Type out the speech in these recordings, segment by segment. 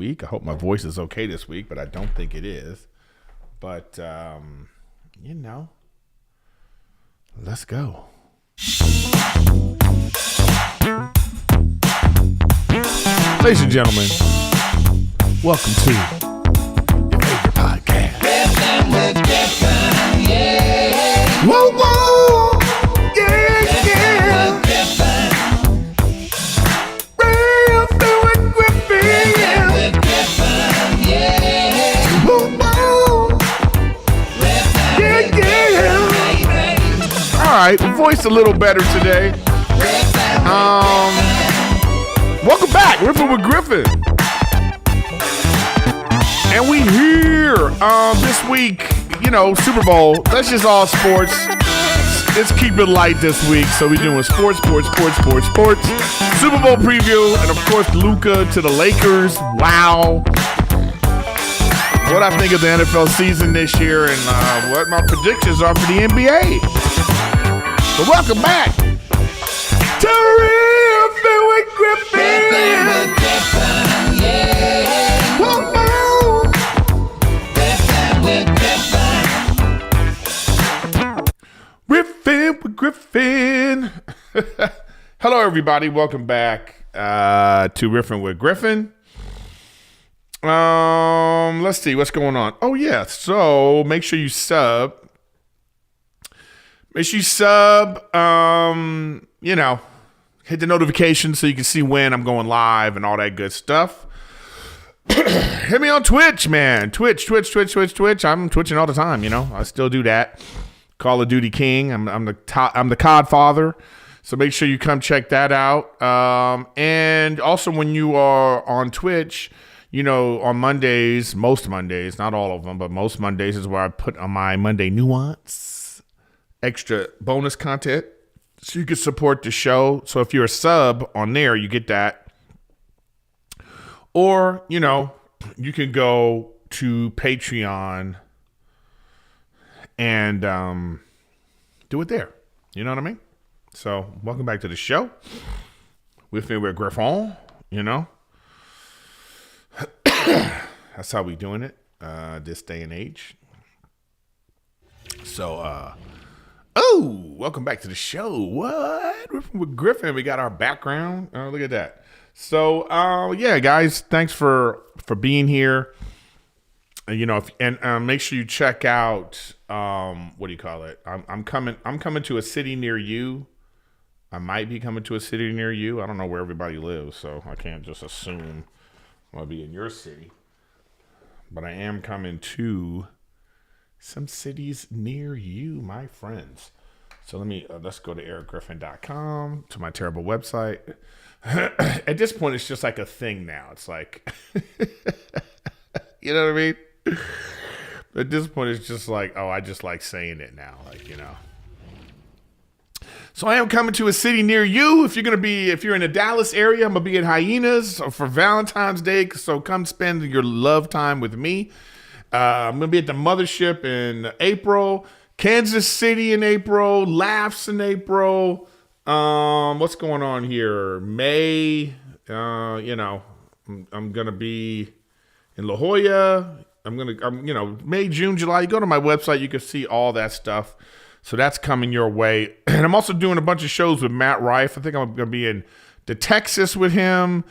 week. I hope my voice is okay this week, but I don't think it is. But, let's go. Ladies and gentlemen, welcome to your favorite podcast. Riffin with Griffin, yeah. Whoa, whoa, yeah, yeah. Riffin with Griffin, yeah. Riffin with Griffin, yeah. Whoa, whoa, Riffin, yeah, yeah. All right, voice a little better today. Welcome back, Riffin with Griffin. And we here this week, Super Bowl. That's just all sports. Let's keep it light this week. So we're doing sports. Super Bowl preview, and of course, Luka to the Lakers. Wow. What I think of the NFL season this year and what my predictions are for the NBA. So welcome back to Riffin with Griffin. Riffin with Griffin, yeah. Whoa. Riffin with Griffin. Riffin with Griffin. Hello, everybody. Welcome back to Riffin with Griffin. Let's see what's going on. Oh yeah, so make sure you sub. Make sure you sub. Hit the notification so you can see when I'm going live and all that good stuff. Hit me on Twitch, man. Twitch. I'm twitching all the time, I still do that. Call of Duty King. I'm the COD father. So make sure you come check that out. And also when you are on Twitch, on Mondays, most Mondays, not all of them, but most Mondays is where I put on my Monday nuance, extra bonus content. So you can support the show. So if you're a sub on there, you get that. Or, you can go to Patreon and do it there. You know what I mean? So welcome back to the show. With me, we're Griffin, That's how we doing it this day and age. So, welcome back to the show. What? Riffin with Griffin. We got our background. Oh, look at that. So, guys, thanks for being here. And make sure you check out what do you call it? I'm coming to a city near you. I might be coming to a city near you. I don't know where everybody lives, so I can't just assume I'll be in your city. But I am coming to some cities near you, my friends. So let's go to erikgriffin.com, to my terrible website. At this point, it's just like a thing now. It's like, you know what I mean? At this point, it's just like, I just like saying it now. So I am coming to a city near you. If you're in the Dallas area, I'm going to be at Hyenas for Valentine's Day. So come spend your love time with me. I'm going to be at the Mothership in April, Kansas City in April, Laughs in April. What's going on here? May, I'm going to be in La Jolla. May, June, July. You go to my website, you can see all that stuff. So that's coming your way. And I'm also doing a bunch of shows with Matt Rife. I think I'm going to be in the Texas with him.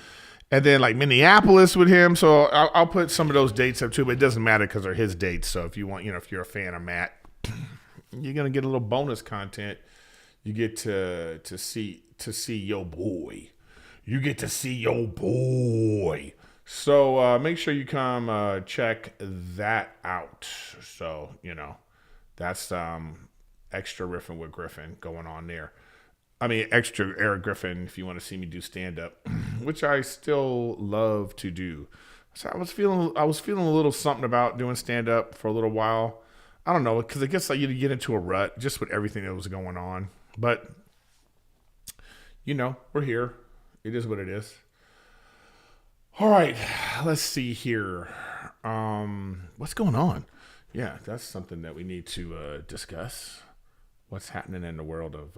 And then like Minneapolis with him. So I'll put some of those dates up too, but it doesn't matter because they're his dates. So if you want, if you're a fan of Matt, you're going to get a little bonus content. You get to see your boy. You get to see your boy. So make sure you come check that out. So, that's extra Riffin with Griffin going on there. I mean, extra Erik Griffin if you want to see me do stand-up, which I still love to do. So I was feeling a little something about doing stand-up for a little while. I don't know, because I guess you get into a rut just with everything that was going on. But, we're here. It is what it is. All right, let's see here. What's going on? Yeah, that's something that we need to discuss. What's happening in the world of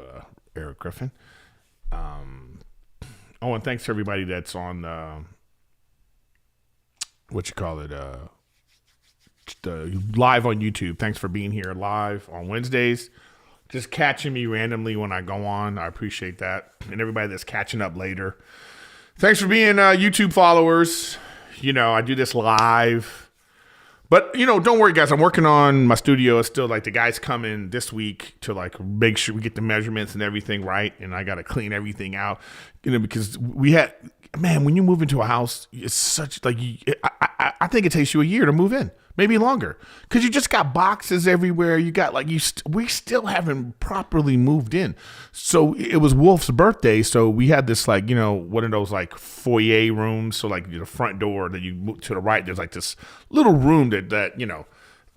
Erik Griffin. And thanks to everybody that's on live on YouTube. Thanks for being here live on Wednesdays. Just catching me randomly when I go on. I appreciate that. And everybody that's catching up later. Thanks for being YouTube followers. I do this live. But, don't worry, guys. I'm working on my studio. It's still like the guys come in this week to like make sure we get the measurements and everything right. And I got to clean everything out, because when you move into a house, it's such like, I think it takes you a year to move in, maybe longer, because you just got boxes everywhere. You got we still haven't properly moved in. So it was Wolf's birthday. So we had this one of those like foyer rooms. So like the front door that you move to the right, there's like this little room that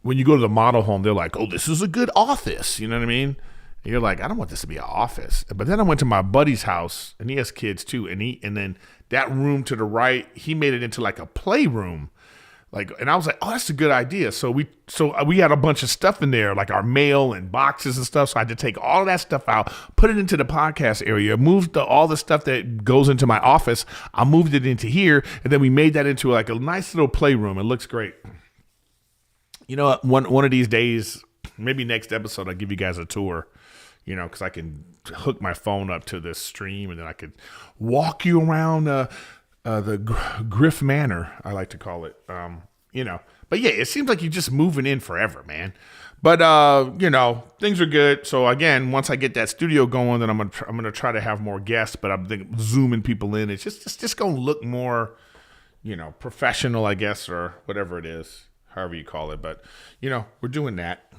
when you go to the model home, they're like, oh, this is a good office. You know what I mean? And you're like, I don't want this to be an office. But then I went to my buddy's house, and he has kids too. And then that room to the right, he made it into like a playroom. And I was like, oh, that's a good idea. So we had a bunch of stuff in there, like our mail and boxes and stuff. So I had to take all of that stuff out, put it into the podcast area, moved all the stuff that goes into my office. I moved it into here, and then we made that into like a nice little playroom. It looks great. One of these days, maybe next episode, I'll give you guys a tour. Because I can hook my phone up to this stream, and then I could walk you around the Griff Manor, I like to call it. But yeah, it seems like you're just moving in forever, man. But things are good. So again, once I get that studio going, then I'm gonna try to have more guests. But I'm thinking zooming people in. It's just gonna look more, professional, I guess, or whatever it is, however you call it. But we're doing that.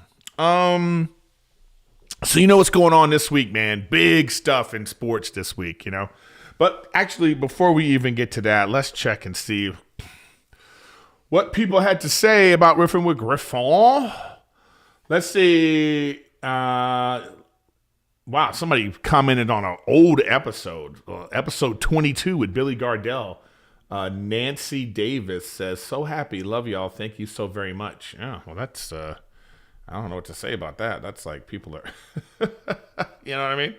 So what's going on this week, man? Big stuff in sports this week, But actually, before we even get to that, let's check and see what people had to say about Riffin with Griffin. Let's see. Wow, somebody commented on an old episode, episode 22 with Billy Gardell. Nancy Davis says, so happy. Love y'all. Thank you so very much. Yeah, well, that's... I don't know what to say about that. That's like people are, you know what I mean?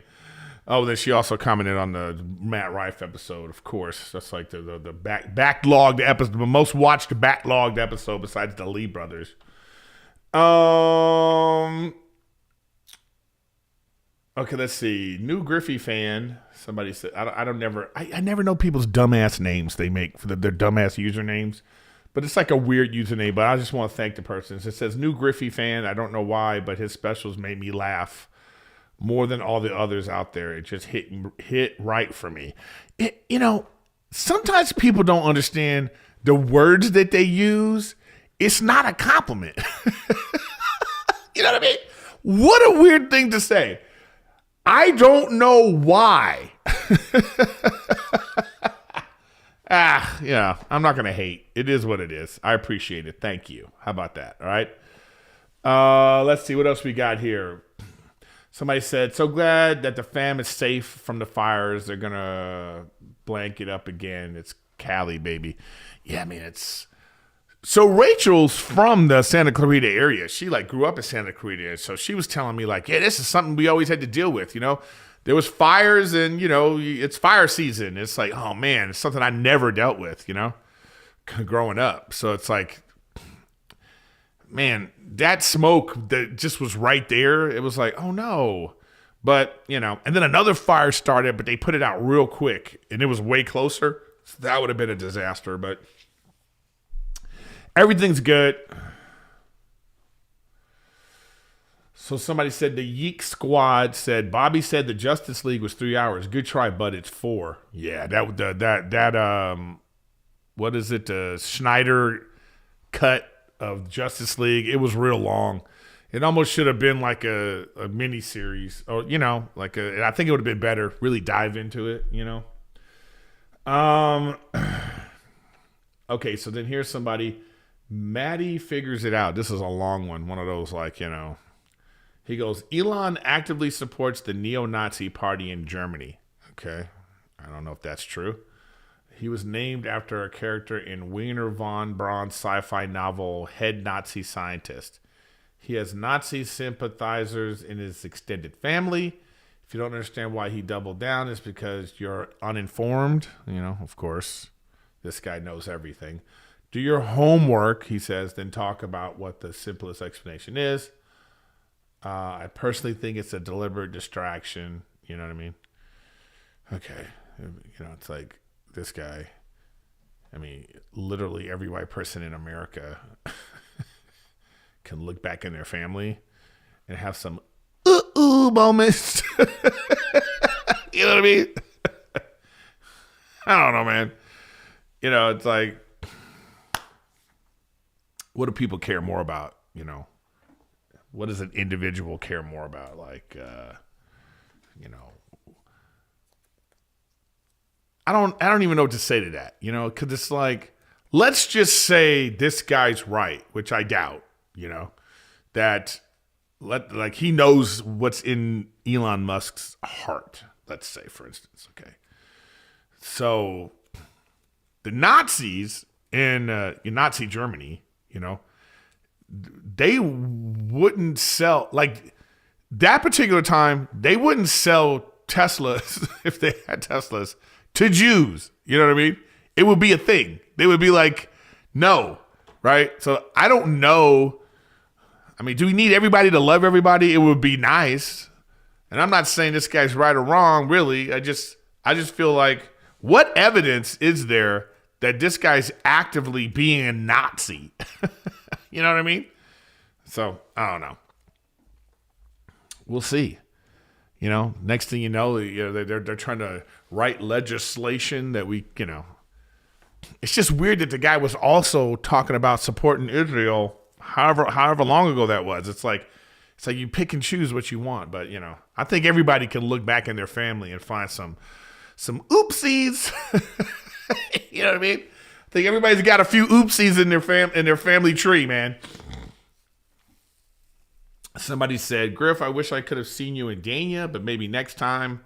Oh, then she also commented on the Matt Rife episode, of course. That's like the backlogged episode, the most watched backlogged episode besides the Lee brothers. Okay, let's see. New Griffey fan. Somebody said, I never know people's dumbass names they make for their dumbass usernames. But it's like a weird username, but I just want to thank the person. It says, new Griffey fan. I don't know why, but his specials made me laugh more than all the others out there. It just hit right for me. Sometimes people don't understand the words that they use. It's not a compliment. You know what I mean? What a weird thing to say. I don't know why. I'm not going to hate. It is what it is. I appreciate it. Thank you. How about that? All right. Let's see what else we got here. Somebody said, so glad that the fam is safe from the fires. They're going to blank it up again. It's Cali, baby. Yeah, I mean, it's... So Rachel's from the Santa Clarita area. She grew up in Santa Clarita. So she was telling me yeah, this is something we always had to deal with, There was fires and, it's fire season. It's like, oh, man, it's something I never dealt with, growing up. So it's like, man, that smoke that just was right there. It was like, oh, no. But, and then another fire started, but they put it out real quick, and it was way closer. So that would have been a disaster, but everything's good. So somebody said the Yeek Squad said, Bobby said the Justice League was 3 hours. Good try, but it's 4. Yeah, what is it? The Schneider cut of Justice League. It was real long. It almost should have been like a mini series, or I think it would have been better. Really dive into it, Okay, so then here's somebody. Maddie figures it out. This is a long one. One of those He goes, Elon actively supports the neo-Nazi party in Germany. Okay. I don't know if that's true. He was named after a character in Wiener von Braun's sci-fi novel, Head Nazi Scientist. He has Nazi sympathizers in his extended family. If you don't understand why he doubled down, it's because you're uninformed. Of course, this guy knows everything. Do your homework, he says, then talk about what the simplest explanation is. I personally think it's a deliberate distraction. You know what I mean? Okay. It's like this guy. I mean, literally every white person in America can look back in their family and have some moments. You know what I mean? I don't know, man. It's like, what do people care more about? What does an individual care more about? Like, I don't even know what to say to that, because it's like, let's just say this guy's right, which I doubt, that he knows what's in Elon Musk's heart, let's say, for instance. Okay. So the Nazis in Nazi Germany, they wouldn't sell, like, that particular time, they wouldn't sell Teslas if they had Teslas to Jews. You know what I mean? It would be a thing. They would be like, no, right? So I don't know. I mean, do we need everybody to love everybody? It would be nice. And I'm not saying this guy's right or wrong, really. I just feel like, what evidence is there that this guy's actively being a Nazi? You know what I mean? So, I don't know. We'll see. Next thing you know, they're trying to write legislation that we, It's just weird that the guy was also talking about supporting Israel however long ago that was. It's like you pick and choose what you want. But, I think everybody can look back in their family and find some oopsies. You know what I mean? I think everybody's got a few oopsies in their family tree, man. Somebody said, Griff, I wish I could have seen you in Dania, but maybe next time.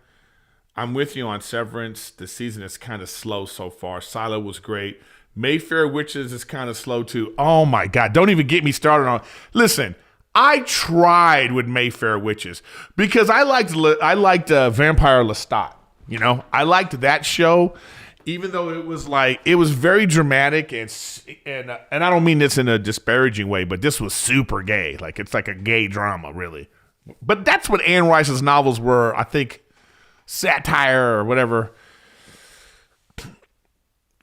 I'm with you on Severance. The season is kind of slow so far. Silo was great. Mayfair Witches is kind of slow too. Oh my God. Don't even get me started on. Listen, I tried with Mayfair Witches because I liked Vampire Lestat. I liked that show. Even though it was very dramatic and I don't mean this in a disparaging way, but this was super gay. Like, it's like a gay drama, really. But that's what Anne Rice's novels were, I think, satire or whatever.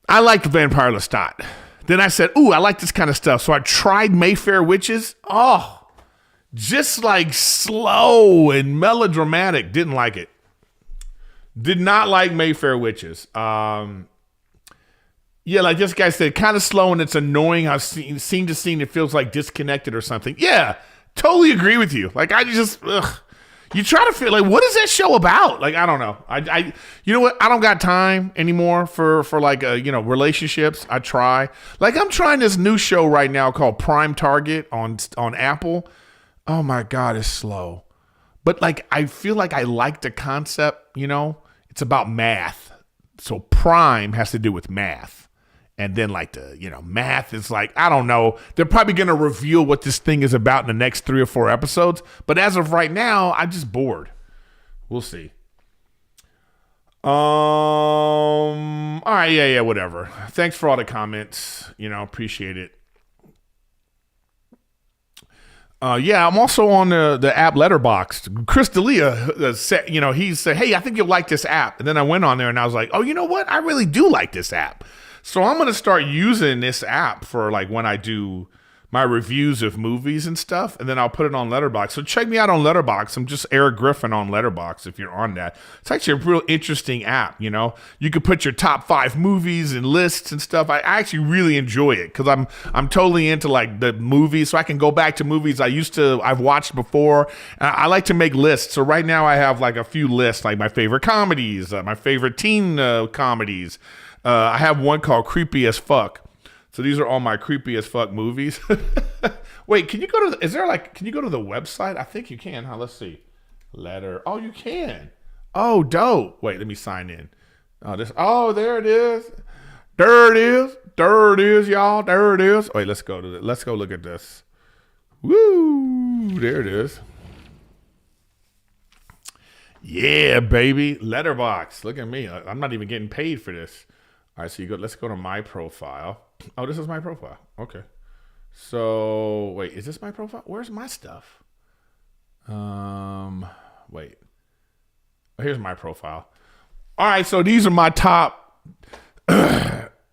I liked Vampire Lestat. Then I said, ooh, I like this kind of stuff. So I tried Mayfair Witches. Oh, just like slow and melodramatic. Didn't like it. Did not like Mayfair Witches. Yeah, like this guy said, kind of slow and it's annoying how scene to scene it feels like disconnected or something. Yeah, totally agree with you. Like, you try to feel like, what is that show about? Like, I don't know. You know what? I don't got time anymore for like, relationships. I try. Like, I'm trying this new show right now called Prime Target on Apple. Oh my God, it's slow. But like, I feel like I like the concept, It's about math. So Prime has to do with math. And then like math is like, I don't know. They're probably going to reveal what this thing is about in the next 3 or 4 episodes. But as of right now, I'm just bored. We'll see. All right. Yeah, whatever. Thanks for all the comments. Appreciate it. Yeah, I'm also on the app Letterboxd. Chris D'Elia said, he said, hey, I think you'll like this app. And then I went on there and I was like, oh, you know what? I really do like this app. So I'm going to start using this app for like when I do my reviews of movies and stuff, and then I'll put it on Letterboxd. So check me out on Letterboxd. I'm just Erik Griffin on Letterboxd if you're on that. It's actually a real interesting app, You could put your top 5 movies and lists and stuff. I actually really enjoy it because I'm totally into like the movies, so I can go back to movies I've watched before. I like to make lists. So right now I have like a few lists, like my favorite comedies, my favorite teen comedies. I have one called Creepy as Fuck. So these are all my creepy as fuck movies. Wait, can you go to the website? I think you can, huh? Let's see. Oh, you can. Oh, dope. Wait, let me sign in. There it is. There it is, y'all. There it is. Wait, let's go look at this. Woo! There it is. Yeah, baby. Letterboxd. Look at me. I'm not even getting paid for this. All right, so let's go to my profile. Oh, this is my profile. Okay. So wait, is this my profile? Where's my stuff? Wait. Here's my profile. All right, so these are my top.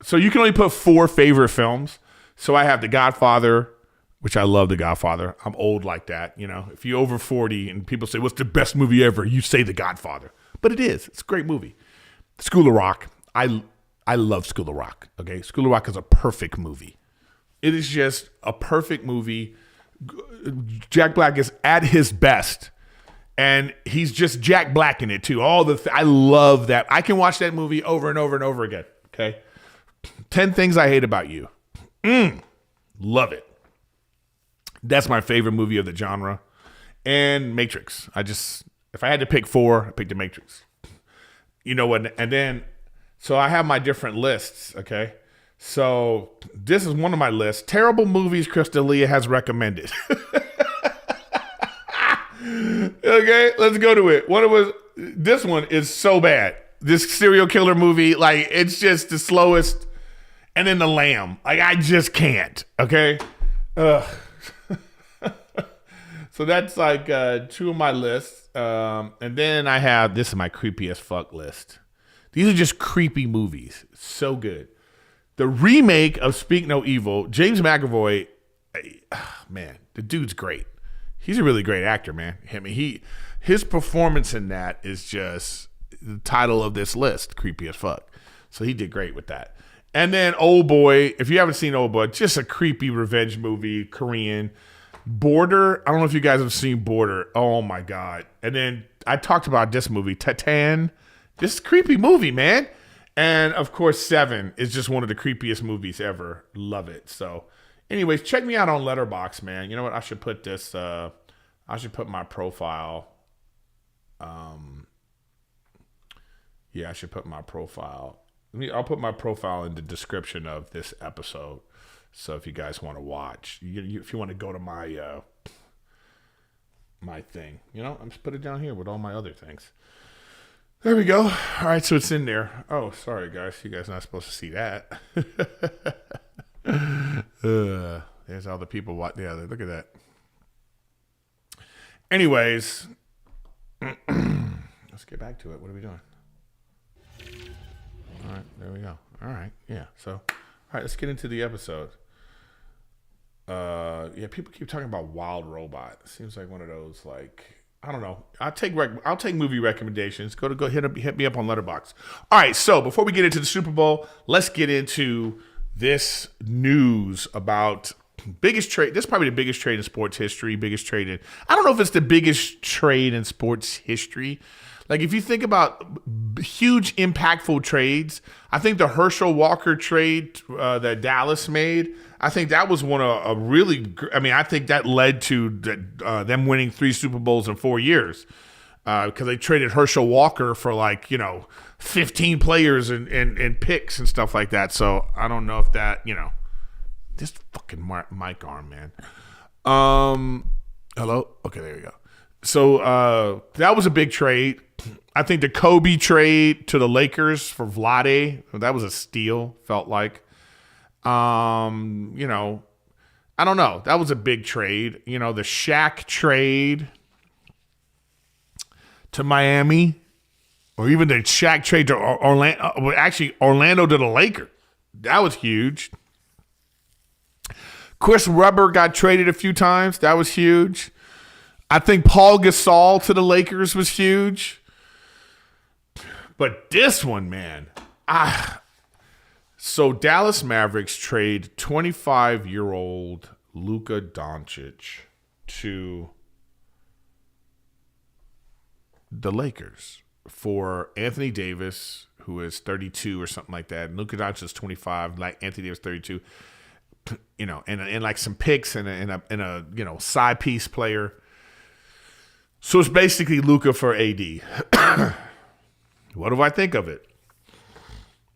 So you can only put 4 favorite films. So I have The Godfather, which I love The Godfather. I'm old like that, you know. If you're over 40 and people say, what's the best movie ever? You say The Godfather. But it is. It's a great movie. School of Rock. I love School of Rock, okay? School of Rock is a perfect movie. It is just a perfect movie. Jack Black is at his best. And he's just Jack Black in it too. I love that. I can watch that movie over and over and over again. Okay. 10 Things I Hate About You. Love it. That's my favorite movie of the genre. And Matrix. If I had to pick 4, I picked The Matrix. You know what? And then, so I have my different lists. Okay. So this is one of my lists. Terrible movies Chris D'Elia has recommended. Okay, let's go to it. This one is so bad. This serial killer movie, like, it's just the slowest. And then The Lamb. Like, I just can't. Okay? Ugh. So that's like 2 of my lists. And then I have, this is my creepy as fuck list. These are just creepy movies. So good. The remake of Speak No Evil, James McAvoy, man, the dude's great. He's a really great actor, man. I mean, his performance in that is just the title of this list, creepy as fuck. So he did great with that. And then Old Boy, if you haven't seen Old Boy, just a creepy revenge movie, Korean. Border, I don't know if you guys have seen Border. Oh my God. And then I talked about this movie, Titan. This creepy movie, man. And of course, 7 is just one of the creepiest movies ever. Love it. So anyways, check me out on Letterboxd, man. You know what? I should put this. I should put my profile. Yeah, I should put my profile. I'll put my profile in the description of this episode. So if you guys want to watch, if you want to go to my my thing, you know, I'm just put it down here with all my other things. There we go. All right, so it's in there. Oh, sorry guys, you guys are not supposed to see that. There's all the people. Yeah, look at that. Anyways, let's get back to it. What are we doing? All right, there we go. All right, yeah. So, all right, let's get into the episode. Yeah, people keep talking about Wild Robot. It seems like one of those, like, I don't know. I'll take movie recommendations. Go hit me up on Letterboxd. All right, so before we get into the Super Bowl, let's get into this news about biggest trade. This is probably the biggest trade in sports history. I don't know if it's the biggest trade in sports history. Like, if you think about huge impactful trades, I think the Herschel Walker trade that Dallas made, I think that was one of a really, I mean, I think that led to them winning 3 Super Bowls in 4 years because they traded Herschel Walker for, like, 15 players and picks and stuff like that. So I don't know if that, this fucking mic arm, man. Hello? Okay, there we go. So that was a big trade. I think the Kobe trade to the Lakers for Vlade, that was a steal, felt like. I don't know. That was a big trade. The Shaq trade to Miami, or even the Shaq trade to Orlando. Actually, Orlando to the Lakers. That was huge. Chris Webber got traded a few times. That was huge. I think Paul Gasol to the Lakers was huge. But this one, man. So Dallas Mavericks trade 25-year-old Luka Doncic to the Lakers for Anthony Davis, who is 32 or something like that. And Luka Doncic is 25, like Anthony Davis 32. And like some picks and a side piece player. So it's basically Luka for AD. What do I think of it?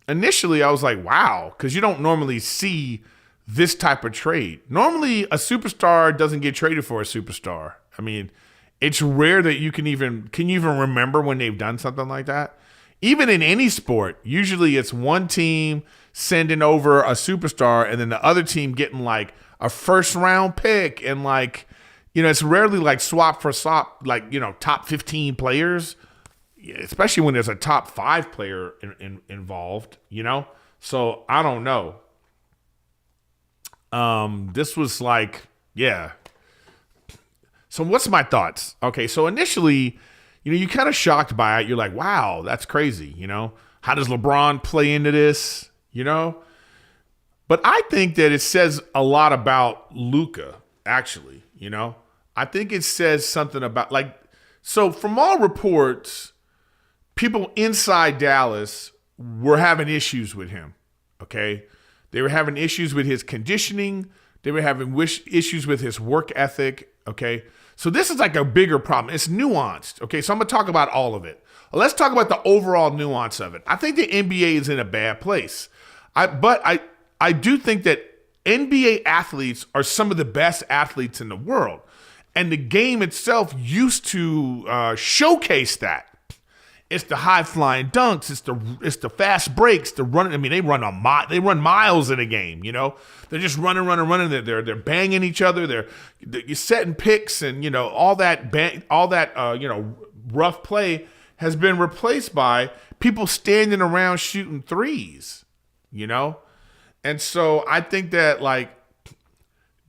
Initially, I was like, wow, because you don't normally see this type of trade. Normally, a superstar doesn't get traded for a superstar. I mean, it's rare that you can you even remember when they've done something like that? Even in any sport, usually it's one team sending over a superstar and then the other team getting like a first round pick and like, it's rarely like swap for swap, like, top 15 players, especially when there's a top 5 player involved, So I don't know. This was like, yeah. So what's my thoughts? Okay, so initially, you're kind of shocked by it. You're like, wow, that's crazy, How does LeBron play into this, But I think that it says a lot about Luka, actually, I think it says something about, so from all reports, people inside Dallas were having issues with him, okay? They were having issues with his conditioning. They were having issues with his work ethic, okay? So this is like a bigger problem. It's nuanced, okay? So I'm going to talk about all of it. Let's talk about the overall nuance of it. I think the NBA is in a bad place. But I do think that NBA athletes are some of the best athletes in the world. And the game itself used to showcase that. It's the high flying dunks. It's the fast breaks. The running. I mean, they run miles in a game. They're just running. They're banging each other. You're setting picks and all that rough play has been replaced by people standing around shooting threes. And so I think that like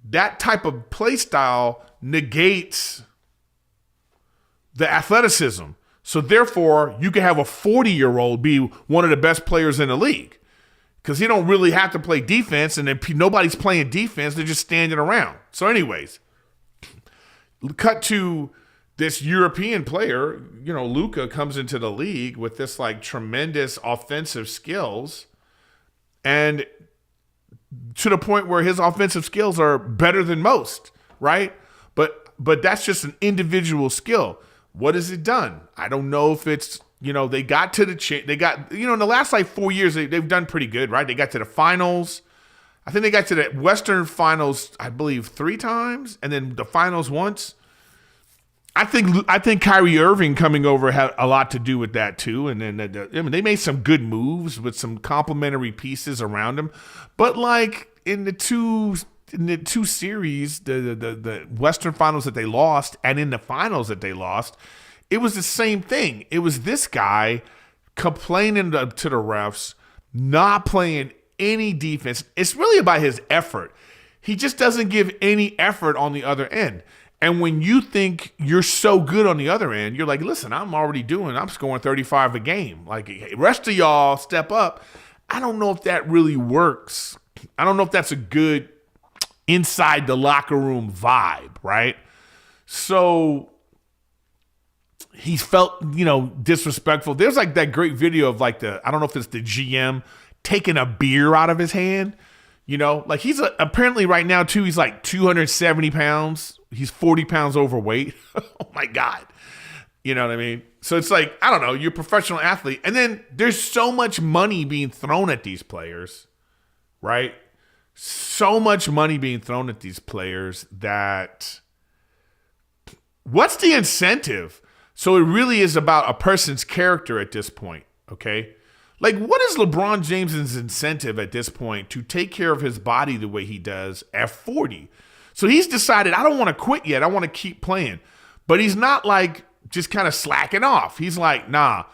that type of play style negates the athleticism. So therefore, you can have a 40-year-old be one of the best players in the league because he don't really have to play defense, and then nobody's playing defense. They're just standing around. So anyways, cut to this European player, Luka comes into the league with this like tremendous offensive skills and to the point where his offensive skills are better than most, right? But that's just an individual skill. What has it done? I don't know if it's, they got to in the last like 4 years, they've done pretty good, right? They got to the finals. I think they got to the Western Finals, I believe, 3 times, and then the finals once. I think Kyrie Irving coming over had a lot to do with that too. And then they made some good moves with some complementary pieces around him. But like in the two series, the Western Finals that they lost and in the finals that they lost, it was the same thing. It was this guy complaining to the refs, not playing any defense. It's really about his effort. He just doesn't give any effort on the other end. And when you think you're so good on the other end, you're like, listen, I'm scoring 35 a game. Like, rest of y'all step up. I don't know if that really works. I don't know if that's a good inside the locker room vibe, right? So he felt, disrespectful. There's like that great video of like I don't know if it's the GM taking a beer out of his hand. Like he's apparently right now too, he's like 270 pounds. He's 40 pounds overweight. Oh my God. You know what I mean? So it's like, I don't know, you're a professional athlete. And then there's so much money being thrown at these players, right? So much money being thrown at these players that what's the incentive? So it really is about a person's character at this point, okay? Like, what is LeBron James's incentive at this point to take care of his body the way he does at 40? So he's decided, I don't want to quit yet. I want to keep playing. But he's not like just kind of slacking off. He's like, nah,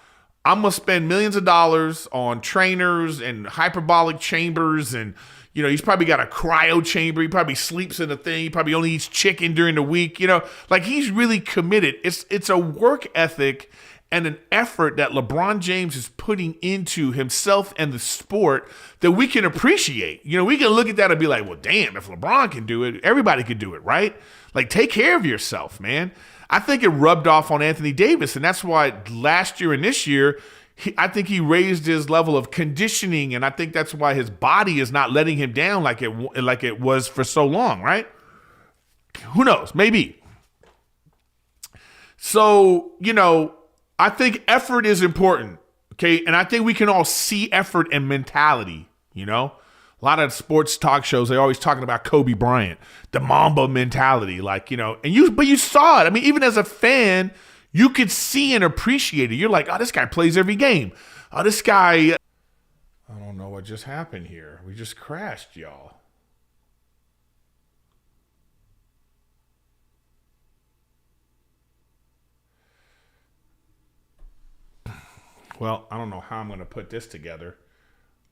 I'm going to spend millions of dollars on trainers and hyperbolic chambers. And, he's probably got a cryo chamber. He probably sleeps in a thing. He probably only eats chicken during the week. Like he's really committed. It's a work ethic and an effort that LeBron James is putting into himself and the sport that we can appreciate. We can look at that and be like, well, damn, if LeBron can do it, everybody can do it, right? Like, take care of yourself, man. I think it rubbed off on Anthony Davis, and that's why last year and this year, I think he raised his level of conditioning, and I think that's why his body is not letting him down like it was for so long, right? Who knows? Maybe. So, I think effort is important, okay? And I think we can all see effort and mentality, A lot of sports talk shows, they're always talking about Kobe Bryant, the Mamba mentality, but you saw it. I mean, even as a fan, you could see and appreciate it. You're like, oh, this guy plays every game. Oh, this guy, I don't know what just happened here. We just crashed, y'all. Well, I don't know how I'm going to put this together.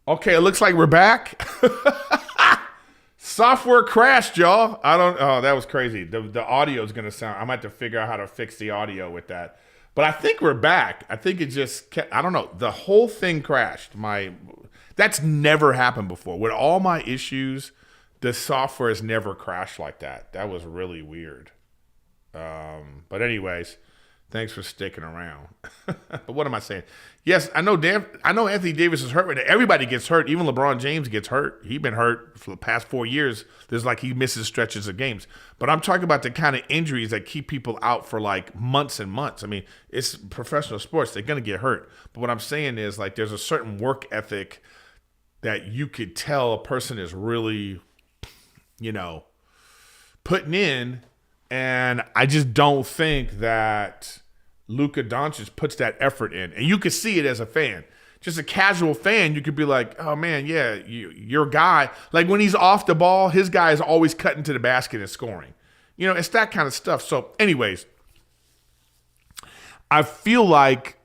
Okay, it looks like we're back. Software crashed, y'all. Oh, that was crazy. The audio is going to sound, I might have to figure out how to fix the audio with that. But I think we're back. I think it just, I don't know. The whole thing crashed. That's never happened before. With all my issues, the software has never crashed like that. That was really weird. But anyways, thanks for sticking around. But what am I saying? Yes, I know Anthony Davis is hurt. Everybody gets hurt. Even LeBron James gets hurt. He's been hurt for the past 4 years. There's like he misses stretches of games. But I'm talking about the kind of injuries that keep people out for like months and months. I mean, it's professional sports. They're going to get hurt. But what I'm saying is like there's a certain work ethic that you could tell a person is really, putting in. And I just don't think that Luka Doncic puts that effort in. And you could see it as a fan. Just a casual fan, you could be like, oh, man, yeah, your guy. Like when he's off the ball, his guy is always cutting to the basket and scoring. It's that kind of stuff. So anyways, I feel like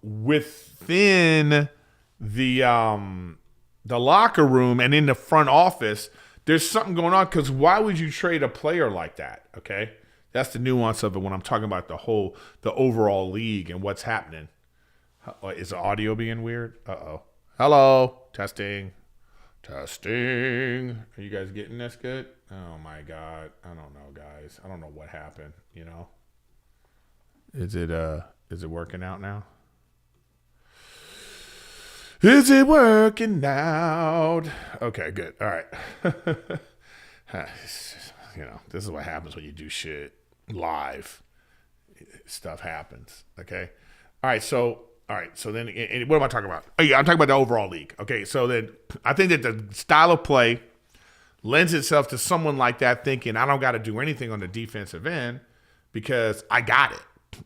within the locker room and in the front office, there's something going on because why would you trade a player like that, okay? That's the nuance of it when I'm talking about the overall league and what's happening. Is the audio being weird? Uh-oh. Hello. Testing. Are you guys getting this good? Oh, my God. I don't know, guys. I don't know what happened, Is it working out now? Is it working out? Okay, good. All right. This is what happens when you do shit live. Stuff happens. Okay. All right. So then what am I talking about? Oh, yeah, I'm talking about the overall league. Okay. So then I think that the style of play lends itself to someone like that thinking I don't got to do anything on the defensive end because I got it.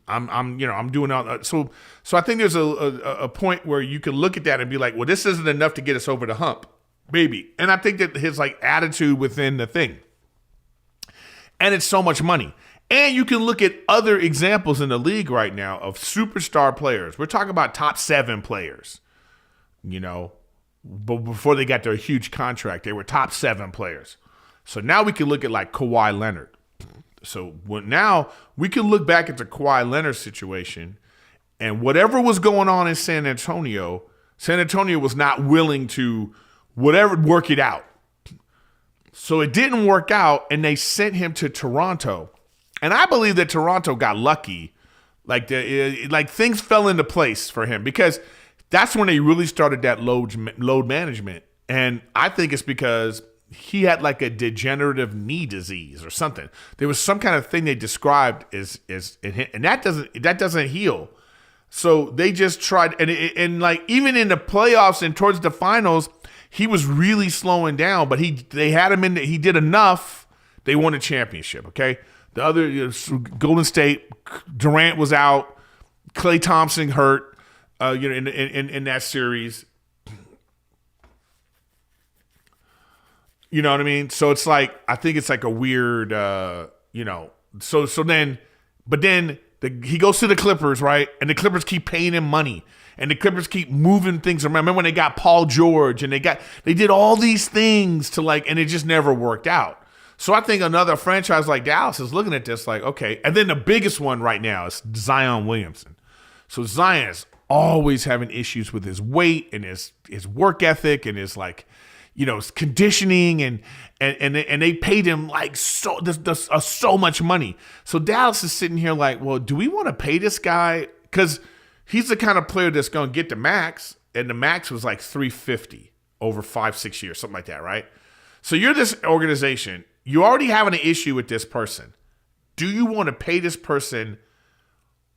I'm doing all so I think there's a point where you can look at that and be like, well, this isn't enough to get us over the hump, baby. And I think that his like attitude within the thing, and it's so much money. And you can look at other examples in the league right now of superstar players. We're talking about top 7 players, but before they got their huge contract, they were top 7 players. So now we can look at like Kawhi Leonard. So now we can look back at the Kawhi Leonard situation and whatever was going on in San Antonio was not willing to work it out. So it didn't work out and they sent him to Toronto. And I believe that Toronto got lucky. Like things fell into place for him because that's when they really started that load management. And I think it's because he had like a degenerative knee disease or something. There was some kind of thing they described as and that doesn't heal. So they just tried and like even in the playoffs and towards the finals, he was really slowing down. But they had him in. He did enough. They won a championship. Okay, the other Golden State, Durant was out. Klay Thompson hurt. In that series. You know what I mean? So it's like, I think it's like a weird, he goes to the Clippers, right? And the Clippers keep paying him money. And the Clippers keep moving things around. Remember when they got Paul George and they did all these things to like, and it just never worked out. So I think another franchise like Dallas is looking at this like, okay. And then the biggest one right now is Zion Williamson. So Zion is always having issues with his weight and his work ethic and his like, conditioning and they paid him like so much money. So Dallas is sitting here like, well, do we want to pay this guy? Because he's the kind of player that's going to get the max, and the max was like $350 over 5-6 years, something like that, right? So you're this organization, you already having an issue with this person. Do you want to pay this person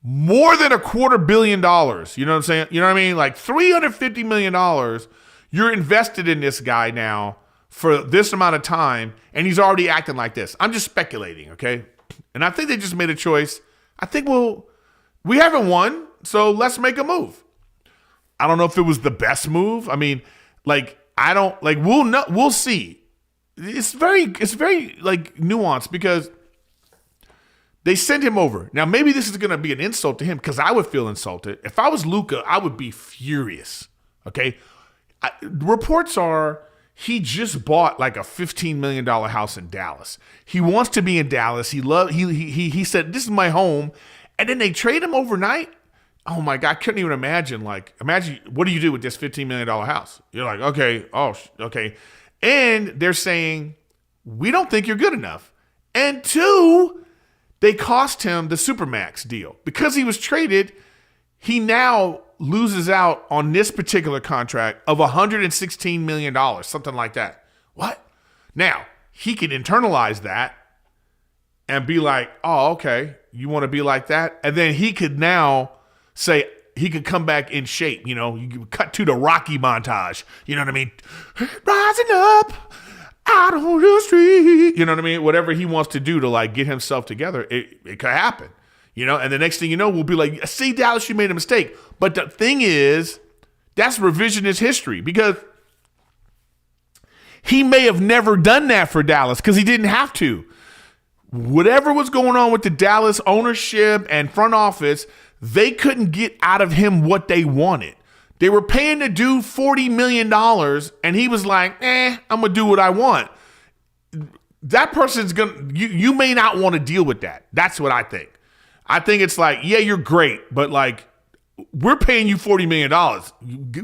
more than $250 million? You know what I'm saying? You know what I mean? Like $350 million. You're invested in this guy now for this amount of time, and he's already acting like this. I'm just speculating, okay? And I think they just made a choice. I think we haven't won, so let's make a move. I don't know if it was the best move. I mean, like, I don't like. We'll see. It's very like nuanced because they sent him over. Now, maybe this is going to be an insult to him because I would feel insulted. If I was Luka, I would be furious. Okay, reports are he just bought like a $15 million house in Dallas. He wants to be in Dallas. He said, "This is my home," and then they trade him overnight. Oh my God, I couldn't even imagine. Like, imagine what do you do with this $15 million house? You're like, okay, okay. And they're saying, we don't think you're good enough. And two, they cost him the Supermax deal. Because he was traded, he now loses out on this particular contract of $116 million, something like that. What? Now, he can internalize that and be like, oh, okay, you want to be like that? And then he could now say he could come back in shape. You know, you cut to the Rocky montage. You know what I mean? Rising up out on the street. You know what I mean? Whatever he wants to do to like get himself together, it could happen. You know, and the next thing you know, we'll be like, see, Dallas, you made a mistake. But the thing is, that's revisionist history because he may have never done that for Dallas because he didn't have to. Whatever was going on with the Dallas ownership and front office, they couldn't get out of him what they wanted. They were paying the dude $40 million, and he was like, I'm going to do what I want. That person's going to, you may not want to deal with that. That's what I think. I think it's like, yeah, you're great, but like, we're paying you $40 million.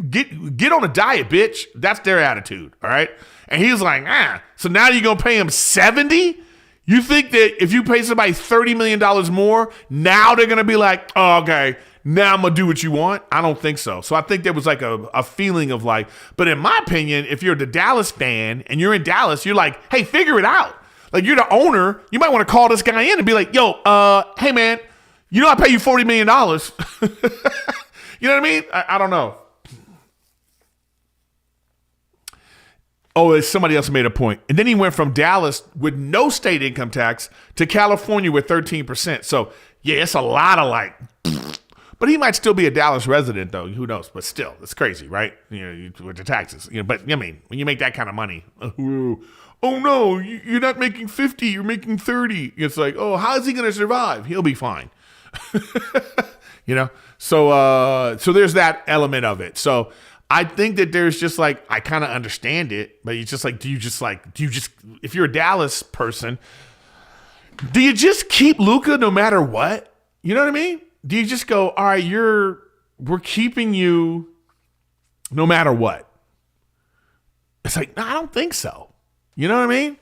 Get on a diet, bitch. That's their attitude, all right? And he was like, so now you're going to pay him 70? You think that if you pay somebody $30 million more, now they're going to be like, oh, okay, now I'm going to do what you want? I don't think so. So I think there was like a feeling of like, but in my opinion, if you're the Dallas fan and you're in Dallas, you're like, hey, figure it out. Like you're the owner. You might want to call this guy in and be like, yo, hey, man, you know I pay you $40 million. You know what I mean? I don't know. Oh, somebody else made a point. And then he went from Dallas with no state income tax to California with 13%. So, yeah, it's a lot of like, but he might still be a Dallas resident, though. Who knows? But still, it's crazy, right? You know, with the taxes. You know, but I mean, when you make that kind of money, oh no, you're not making 50, you're making 30. It's like, oh, how is he going to survive? He'll be fine. You know? So there's that element of it. So I think that there's just like, I kind of understand it, but it's just like, do you just, if you're a Dallas person, do you just keep Luka no matter what? You know what I mean? Do you just go, all right, we're keeping you no matter what? It's like, no, I don't think so. You know what I mean?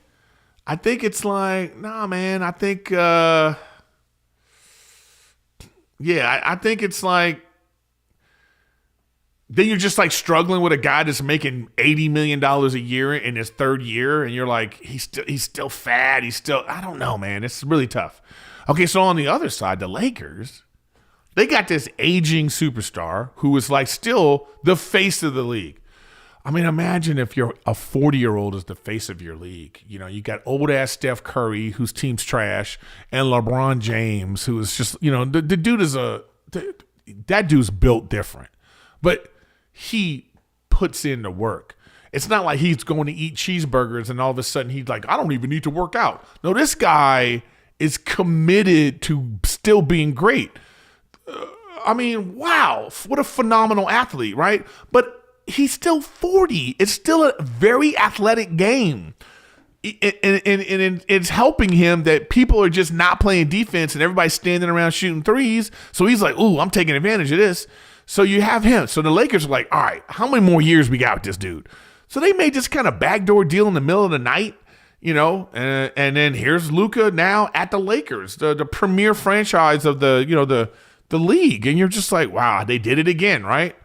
I think it's like, nah, man, I think, I think it's like, then you're just like struggling with a guy that's making $80 million a year in his third year. And you're like, he's still fat. I don't know, man. It's really tough. Okay. So on the other side, the Lakers, they got this aging superstar who is like still the face of the league. I mean, imagine if you're a 40-year-old is the face of your league. You know, you got old ass Steph Curry, whose team's trash, and LeBron James, who is just, you know, the dude is that dude's built different, but he puts in the work. It's not like he's going to eat cheeseburgers and all of a sudden he's like, I don't even need to work out. No, this guy is committed to still being great. I mean, wow, what a phenomenal athlete, right? But he's still 40. It's still a very athletic game. And it's helping him that people are just not playing defense and everybody's standing around shooting threes. So he's like, ooh, I'm taking advantage of this. So you have him. So the Lakers are like, all right, how many more years we got with this dude? So they made this kind of backdoor deal in the middle of the night, you know, and then here's Luka now at the Lakers, the premier franchise of the league. And you're just like, wow, they did it again, right?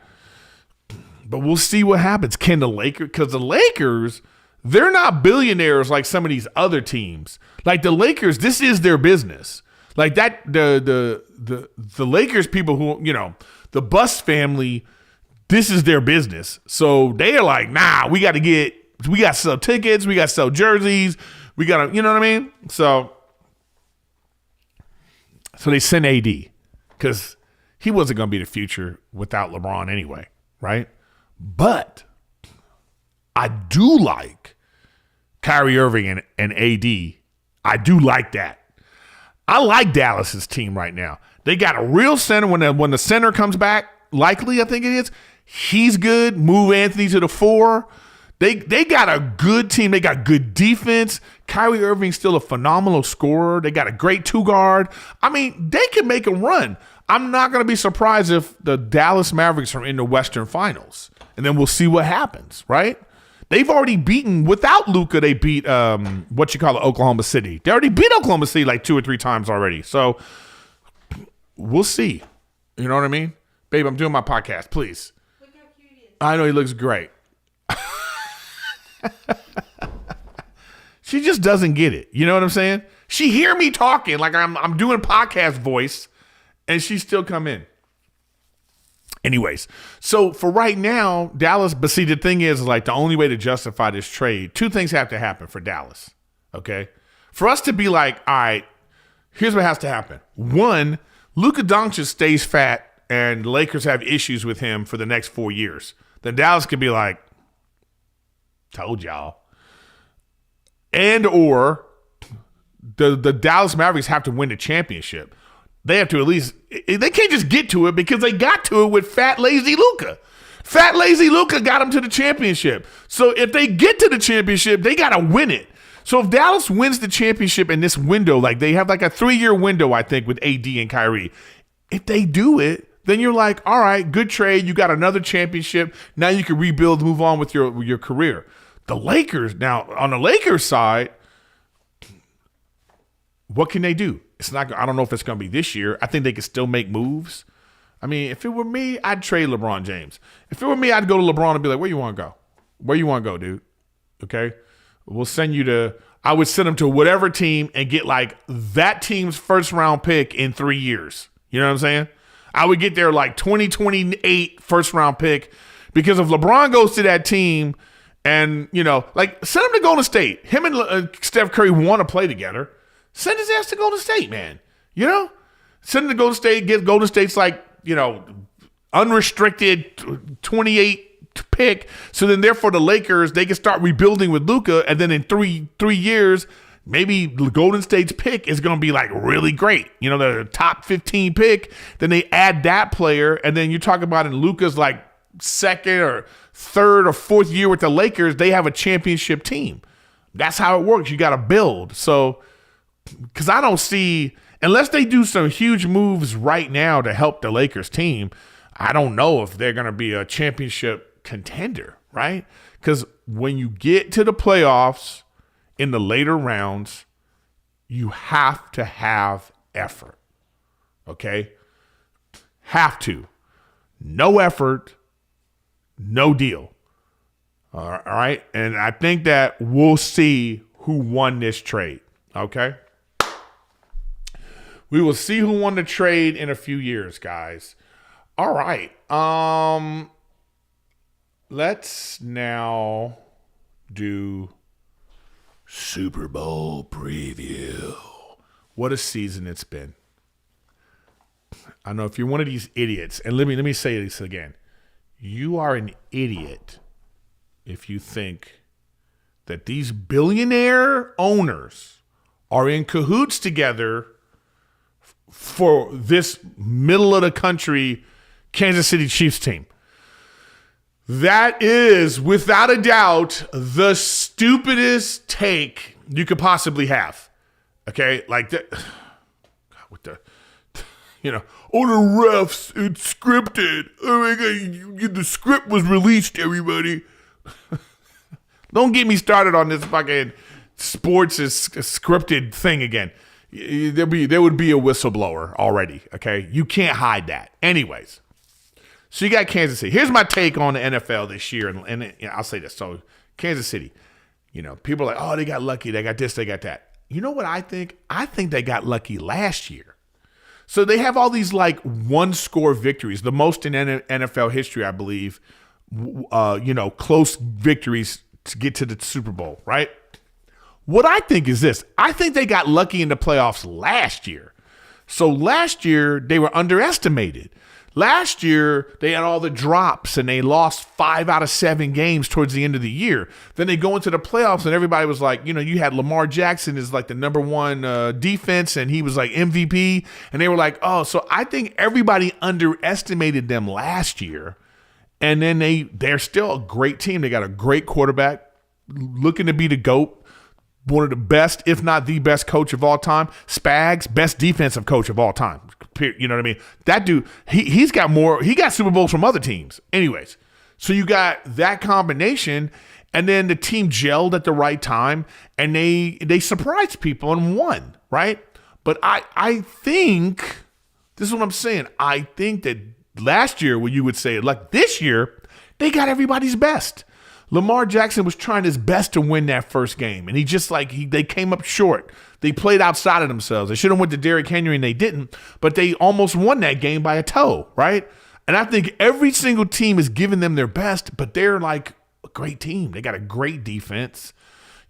But we'll see what happens. Can the Lakers, because the Lakers, they're not billionaires like some of these other teams. Like the Lakers, this is their business. Like that, the Lakers people who, you know, the Bus family, this is their business. So they are like, nah, we got to sell tickets, we got to sell jerseys, we got to, you know what I mean? So they sent AD because he wasn't going to be the future without LeBron anyway. right? But I do like Kyrie Irving and AD. I do like that. I like Dallas's team right now. They got a real center when the center comes back, likely I think it is. He's good. Move Anthony to the 4. They got a good team. They got good defense. Kyrie Irving's still a phenomenal scorer. They got a great 2-guard. I mean, they can make a run. I'm not going to be surprised if the Dallas Mavericks are in the Western Finals. And then we'll see what happens, right? They've already beaten, without Luka, they beat Oklahoma City. They already beat Oklahoma City like 2 or 3 times already. So we'll see. You know what I mean? Babe, I'm doing my podcast. Please. Look how cute he is. I know he looks great. She just doesn't get it. You know what I'm saying? She hear me talking like I'm doing podcast voice, and she still come in. Anyways, so for right now, Dallas, but see, the thing is, like, the only way to justify this trade, 2 things have to happen for Dallas, okay? For us to be like, all right, here's what has to happen. 1, Luka Doncic stays fat and the Lakers have issues with him for the next 4 years. Then Dallas could be like, told y'all. And or the Dallas Mavericks have to win the championship. They have to at least – they can't just get to it because they got to it with fat, lazy Luka. Fat, lazy Luka got them to the championship. So if they get to the championship, they got to win it. So if Dallas wins the championship in this window, like they have like a 3-year window, I think, with AD and Kyrie. If they do it, then you're like, all right, good trade. You got another championship. Now you can rebuild, move on with your career. The Lakers, now on the Lakers side, what can they do? It's not. I don't know if it's going to be this year. I think they can still make moves. I mean, if it were me, I'd trade LeBron James. If it were me, I'd go to LeBron and be like, where you want to go? Where you want to go, dude? Okay? We'll send you to – I would send him to whatever team and get like that team's first-round pick in 3 years. You know what I'm saying? I would get their like 2028 first-round pick because if LeBron goes to that team – and, you know, like, send him to Golden State. Him and Steph Curry want to play together. Send his ass to Golden State, man. You know? Send him to Golden State. Get Golden State's, like, you know, unrestricted 28 pick. So then, therefore, the Lakers, they can start rebuilding with Luka. And then in three years, maybe Golden State's pick is going to be, like, really great. You know, the top 15 pick. Then they add that player. And then you talk about in Luka's, like, second or third or fourth year with the Lakers, they have a championship team. That's how it works. You got to build. So, because I don't see, unless they do some huge moves right now to help the Lakers team, I don't know if they're going to be a championship contender, right? Because when you get to the playoffs in the later rounds, you have to have effort, okay? Have to. No effort, no deal. All right. And I think that we'll see who won this trade. Okay. We will see who won the trade in a few years, guys. All right. Let's now do Super Bowl preview. What a season it's been. I know if you're one of these idiots, and let me say this again. You are an idiot if you think that these billionaire owners are in cahoots together for this middle of the country Kansas City Chiefs team. That is, without a doubt, the stupidest take you could possibly have. Okay? Like that. God, with the, you know, oh, the refs, it's scripted. Oh my God, the script was released, everybody. Don't get me started on this fucking sports is scripted thing again. There would be a whistleblower already, okay? You can't hide that. Anyways, so you got Kansas City. Here's my take on the NFL this year, and you know, I'll say this. So Kansas City, you know, people are like, oh, they got lucky. They got this, they got that. You know what I think? I think they got lucky last year. So they have all these like one-score victories, the most in NFL history, I believe, you know, close victories to get to the Super Bowl, right? What I think is this. I think they got lucky in the playoffs last year. So last year, they were underestimated. Last year, they had all the drops and they lost 5 out of 7 games towards the end of the year. Then they go into the playoffs and everybody was like, you had Lamar Jackson is like the number one defense and he was like MVP. And they were like, oh, so I think everybody underestimated them last year. And then they're still a great team. They got a great quarterback looking to be the GOAT. One of the best, if not the best coach of all time. Spags, best defensive coach of all time. You know what I mean? That dude, he got Super Bowls from other teams. Anyways, so you got that combination, and then the team gelled at the right time, and they surprised people and won, right? But I think, this is what I'm saying, I think that last year, when you would say, like this year, they got everybody's best. Lamar Jackson was trying his best to win that first game, and they came up short. They played outside of themselves. They should have went to Derrick Henry, and they didn't, but they almost won that game by a toe, right? And I think every single team is giving them their best, but they're like a great team. They got a great defense.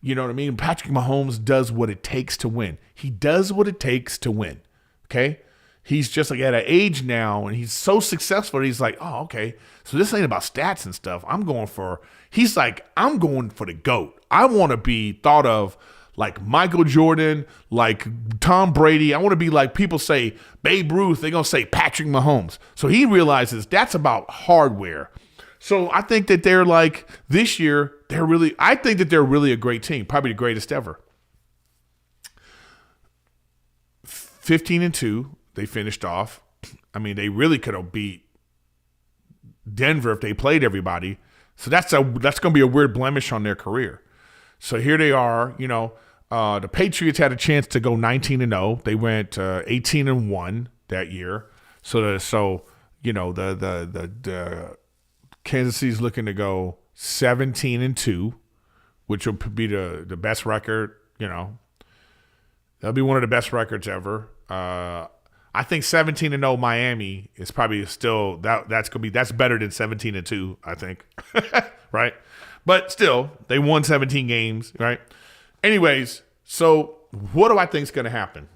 You know what I mean? Patrick Mahomes does what it takes to win. He does what it takes to win, okay? He's just like at an age now, and he's so successful that he's like, oh, okay, so this ain't about stats and stuff. I'm going for the GOAT. I want to be thought of like Michael Jordan, like Tom Brady. I want to be like people say Babe Ruth. They're going to say Patrick Mahomes. So he realizes that's about hardware. So I think that they're like this year, I think that they're really a great team, probably the greatest ever. 15-2. They finished off. I mean, they really could have beat Denver if they played everybody. So that's going to be a weird blemish on their career. So here they are. The Patriots had a chance to go 19-0. They went 18-1 that year. So the Kansas City's looking to go 17-2, which will be the best record. That'll be one of the best records ever. I think 17-0 Miami is probably still that's better than 17-2, I think. Right? But still, they won 17 games, right? Anyways, so what do I think is going to happen?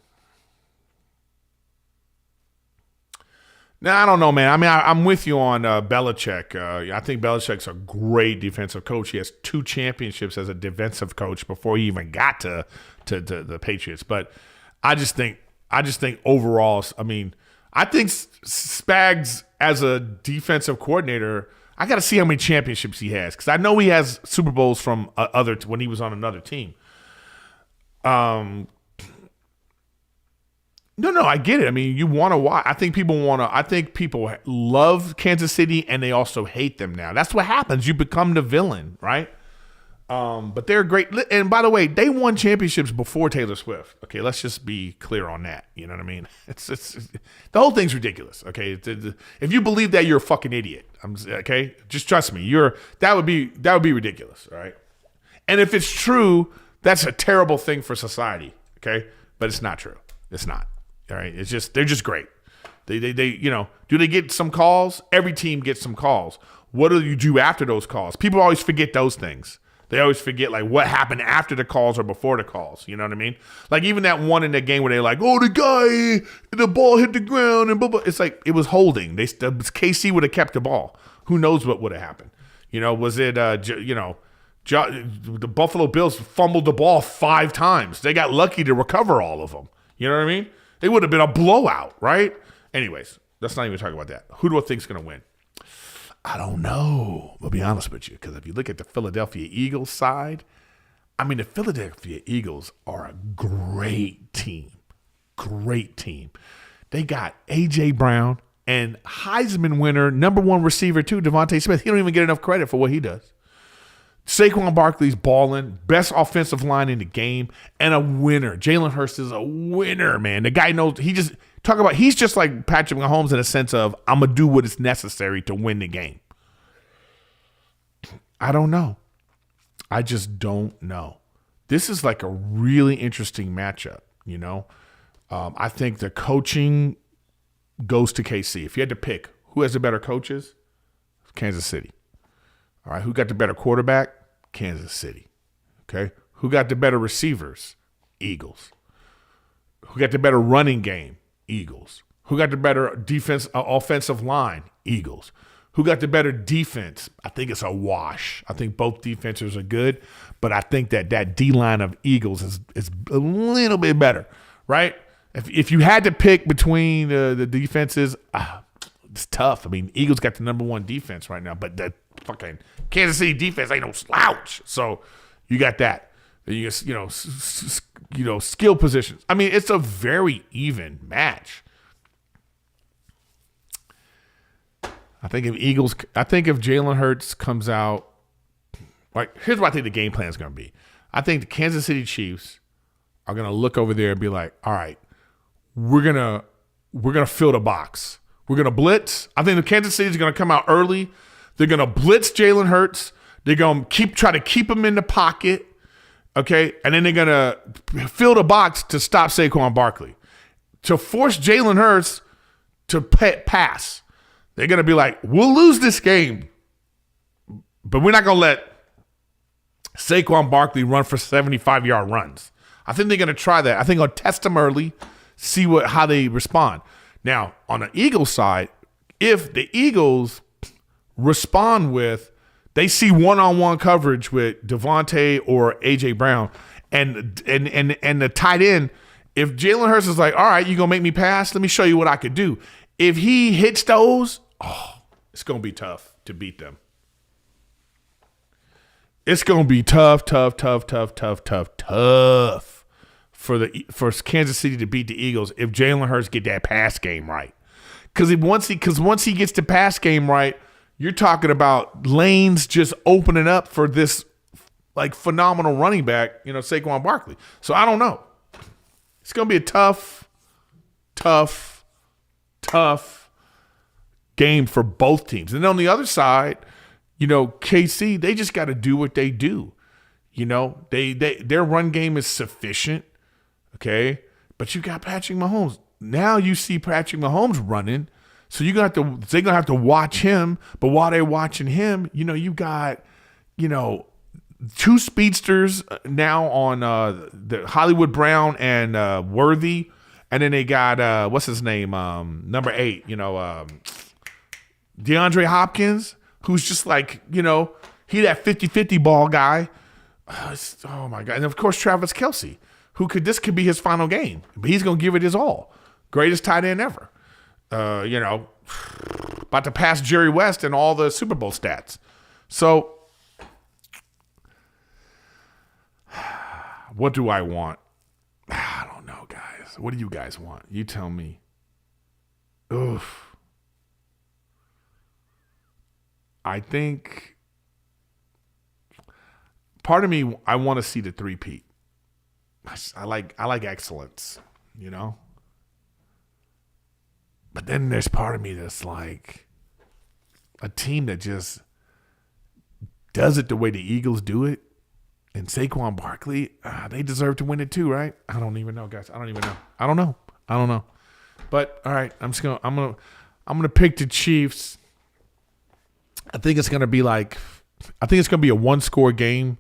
Now, I don't know, man. I mean, I'm with you on Belichick. I think Belichick's a great defensive coach. He has 2 championships as a defensive coach before he even got to the Patriots. But I just think overall, I mean, I think Spags as a defensive coordinator, I got to see how many championships he has because I know he has Super Bowls from when he was on another team. No, I get it. I mean, you want to watch. I think people love Kansas City and they also hate them now. That's what happens. You become the villain, right? But they're great. And by the way, they won championships before Taylor Swift. Okay, let's just be clear on that. You know what I mean? It's the whole thing's ridiculous. Okay, if you believe that, you're a fucking idiot. Okay, just trust me. That would be ridiculous. All right. And if it's true, that's a terrible thing for society. Okay, but it's not true. It's not. All right. It's just they're just great. They do they get some calls? Every team gets some calls. What do you do after those calls? People always forget those things. They always forget like what happened after the calls or before the calls. You know what I mean? Like even that one in that game where they're like, oh, the ball hit the ground and blah, blah. It's like it was holding. KC would have kept the ball. Who knows what would have happened? Was it, the Buffalo Bills fumbled the ball 5 times. They got lucky to recover all of them. You know what I mean? They would have been a blowout, right? Anyways, let's not even talk about that. Who do I think is going to win? I don't know. I'll be honest with you, because if you look at the Philadelphia Eagles side, I mean, the Philadelphia Eagles are a great team. Great team. They got A.J. Brown and Heisman winner, number 1 receiver too, Devontae Smith. He don't even get enough credit for what he does. Saquon Barkley's balling, best offensive line in the game, and a winner. Jalen Hurts is a winner, man. The guy knows, he's just like Patrick Mahomes in a sense of, I'm going to do what is necessary to win the game. I don't know. I just don't know. This is like a really interesting matchup, I think the coaching goes to KC. If you had to pick who has the better coaches, Kansas City. All right, who got the better quarterback? Kansas City. Okay, who got the better receivers? Eagles. Who got the better running game? Eagles. Who got the better offensive line? Eagles. Who got the better defense? I think it's a wash. I think both defenses are good, but I think that D-line of Eagles is a little bit better, right? If you had to pick between the defenses, it's tough. I mean, Eagles got the number one defense right now, but the fucking Kansas City defense ain't no slouch. So you got that. You know, skill positions. I mean, it's a very even match. I think if Jalen Hurts comes out, like, here's what I think the game plan is going to be. I think the Kansas City Chiefs are going to look over there and be like, all right, we're gonna fill the box. We're gonna blitz. I think the Kansas City is going to come out early. They're going to blitz Jalen Hurts. They're going to try to keep him in the pocket, okay? And then they're going to fill the box to stop Saquon Barkley, to force Jalen Hurts to pass. They're going to be like, we'll lose this game, but we're not going to let Saquon Barkley run for 75-yard runs. I think they're going to try that. I think I'll test them early, see how they respond. Now, on the Eagles side, if the Eagles respond with, they see one-on-one coverage with Devontae or A.J. Brown and the tight end, if Jalen Hurts is like, all right, you're going to make me pass? Let me show you what I could do. If he hits those, it's going to be tough to beat them. It's going to be tough for Kansas City to beat the Eagles if Jalen Hurts get that pass game right. Because once he gets the pass game right, you're talking about lanes just opening up for this like phenomenal running back, Saquon Barkley. So I don't know. It's going to be a tough game for both teams. And on the other side, KC, they just got to do what they do. Their run game is sufficient, okay? But you got Patrick Mahomes. Now you see Patrick Mahomes running, so they're gonna have to watch him. But while they're watching him, you got, two speedsters now on the Hollywood Brown and Worthy. And then they got, what's his name? Number 8, DeAndre Hopkins, who's just like, he that 50-50 ball guy. Oh, my God. And, of course, Travis Kelce, this could be his final game. But he's going to give it his all. Greatest tight end ever. About to pass Jerry West in all the Super Bowl stats. So, what do I want? I don't know, guys. What do you guys want? You tell me. Oof. I think part of me, I want to see the three-peat. I like excellence, But then there's part of me that's like a team that just does it the way the Eagles do it. And Saquon Barkley, they deserve to win it too, right? I don't even know, guys. I don't know. But all right, I'm gonna pick the Chiefs. I think it's gonna be a one-score game.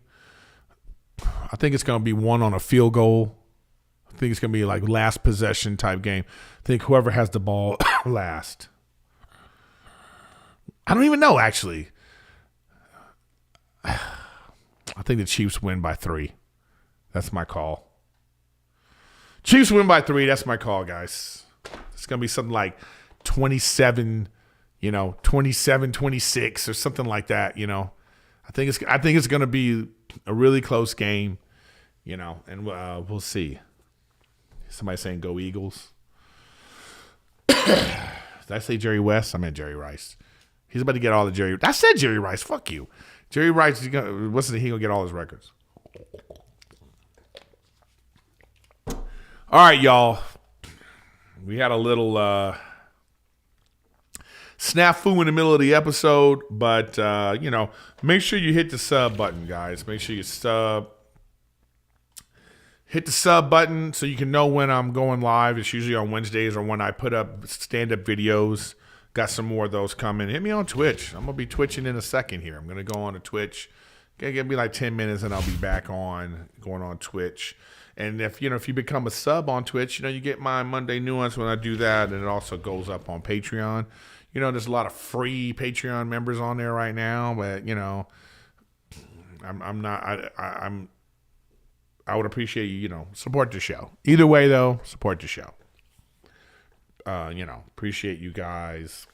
I think it's gonna be one on a field goal. I think it's gonna be like last possession type game. I think whoever has the ball last. I don't even know, actually. I think the Chiefs win by 3. That's my call. Chiefs win by 3. That's my call, guys. It's gonna be something like 27-26 or something like that. I think it's gonna be a really close game. And we'll see. Somebody saying go Eagles. Did I say Jerry West? I meant Jerry Rice. He's about to get all the Jerry. I said Jerry Rice. Fuck you. Jerry Rice, he gonna get all his records. All right, y'all. We had a little snafu in the middle of the episode, but make sure you hit the sub button, guys. Make sure you sub. Hit the sub button so you can know when I'm going live. It's usually on Wednesdays or when I put up stand-up videos. Got some more of those coming. Hit me on Twitch. I'm going to be twitching in a second here. I'm going to go on to Twitch, Give me like 10 minutes and I'll be back going on Twitch. And if you become a sub on Twitch, you get my Monday nuance when I do that, and it also goes up on Patreon. There's a lot of free Patreon members on there right now, but I would appreciate you, support the show. Either way though, support the show. Appreciate you guys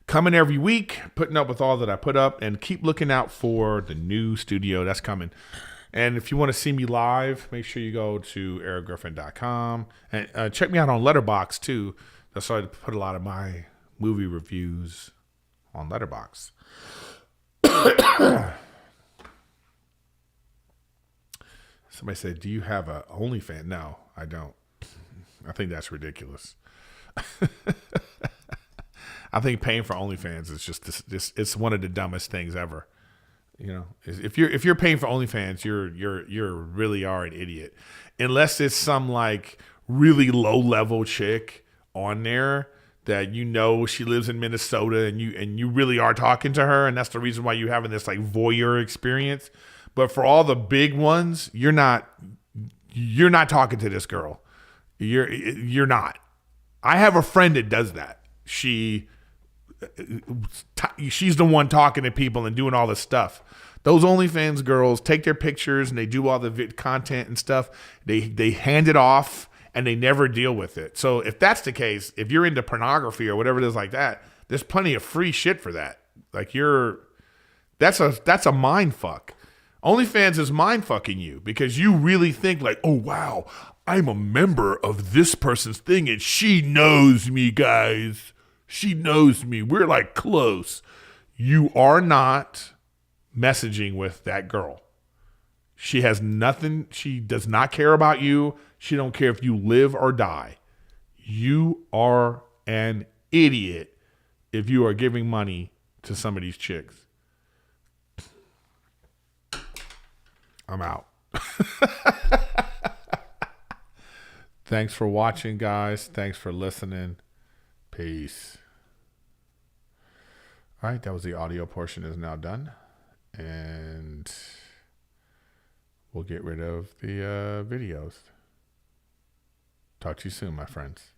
coming every week, putting up with all that I put up, and keep looking out for the new studio that's coming. And if you want to see me live, make sure you go to erikgriffin.com and check me out on Letterboxd too. That's why I put a lot of my movie reviews on Letterboxd. Somebody said, "Do you have a OnlyFans?" No, I don't. I think that's ridiculous. I think paying for OnlyFans is just this. It's one of the dumbest things ever. If you're paying for OnlyFans, you're really are an idiot, unless it's some like really low level chick on there that she lives in Minnesota and you really are talking to her, and that's the reason why you're having this like voyeur experience. But for all the big ones, you're not talking to this girl. You're not. I have a friend that does that. She's the one talking to people and doing all this stuff. Those OnlyFans girls take their pictures and they do all the content and stuff. They hand it off and they never deal with it. So if that's the case, if you're into pornography or whatever it is like that, there's plenty of free shit for that. Like that's a mind fuck. OnlyFans is mind fucking you because you really think like, oh wow, I'm a member of this person's thing and she knows me, guys. She knows me. We're like close. You are not messaging with that girl. She has nothing. She does not care about you. She don't care if you live or die. You are an idiot if you are giving money to some of these chicks. I'm out. Thanks for watching, guys. Thanks for listening. Peace. All right, that was the audio portion is now done. And we'll get rid of the videos. Talk to you soon, my friends.